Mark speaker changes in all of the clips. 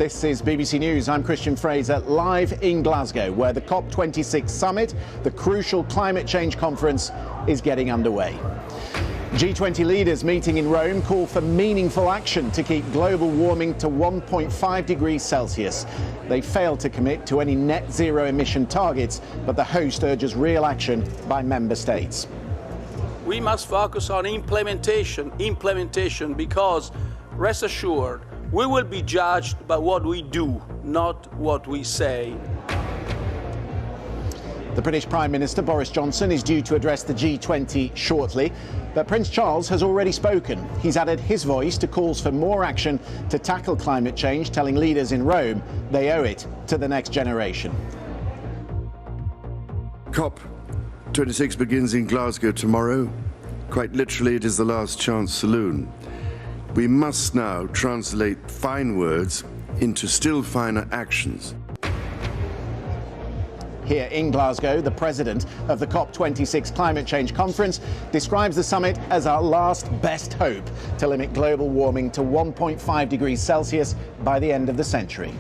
Speaker 1: This is BBC News. I'm Christian Fraser, live in Glasgow, where the COP26 summit, the crucial climate change conference, is getting underway. G20 leaders meeting in Rome call for meaningful action to keep global warming to 1.5 degrees Celsius. They failed to commit to any net zero emission targets, but the host urges real action by member states.
Speaker 2: We must focus on implementation, because, rest assured, we will be judged by what we do, not what we say.
Speaker 1: The British Prime Minister Boris Johnson is due to address the G20 shortly, but Prince Charles has already spoken. He's added his voice to calls for more action to tackle climate change, telling leaders in Rome they owe it to the next generation.
Speaker 3: COP26 begins in Glasgow tomorrow. Quite literally, it is the last chance saloon. We must now translate fine words into still finer actions.
Speaker 1: Here in Glasgow, the president of the COP26 Climate Change Conference describes the summit as our last best hope to limit global warming to 1.5 degrees Celsius by the end of the century.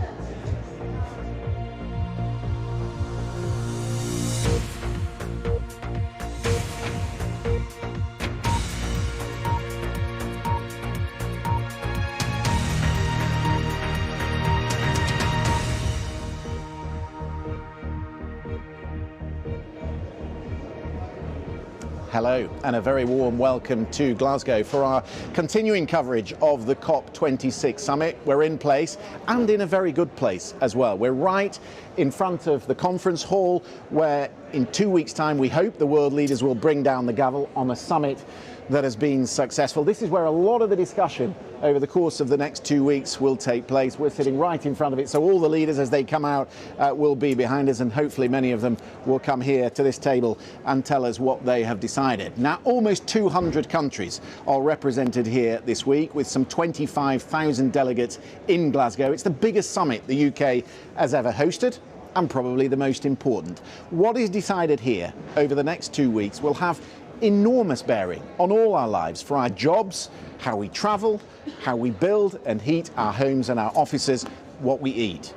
Speaker 1: Hello and a very warm welcome to Glasgow for our continuing coverage of the COP26 summit. We're in place and in a very good place as well. We're right in front of the conference hall where in 2 weeks' time we hope the world leaders will bring down the gavel on a summit that has been successful. This is where a lot of the discussion over the course of the next 2 weeks will take place. We're sitting right in front of it, so all the leaders as they come out will be behind us, and hopefully many of them will come here to this table and tell us what they have decided. Now, almost 200 countries are represented here this week, with some 25,000 delegates in Glasgow. It's the biggest summit the UK has ever hosted, and probably the most important. What is decided here over the next 2 weeks will have enormous bearing on all our lives, for our jobs, how we travel, how we build and heat our homes and our offices, what we eat.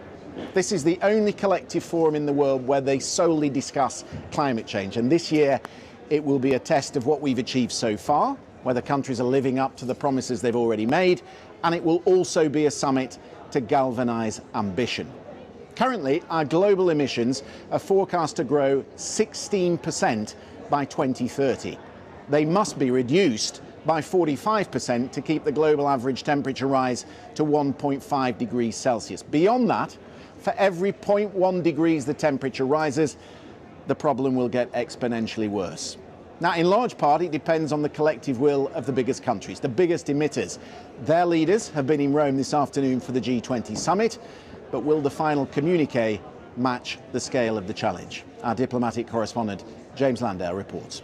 Speaker 1: This is the only collective forum in the world where they solely discuss climate change, and this year it will be a test of what we've achieved so far, whether countries are living up to the promises they've already made, and it will also be a summit to galvanise ambition. Currently, our global emissions are forecast to grow 16% by 2030. They must be reduced by 45% to keep the global average temperature rise to 1.5 degrees Celsius. Beyond that, for every 0.1 degrees the temperature rises, the problem will get exponentially worse. Now, in large part, it depends on the collective will of the biggest countries, the biggest emitters. Their leaders have been in Rome this afternoon for the G20 summit, but will the final communiqué match the scale of the challenge? Our diplomatic correspondent, James Landale, reports.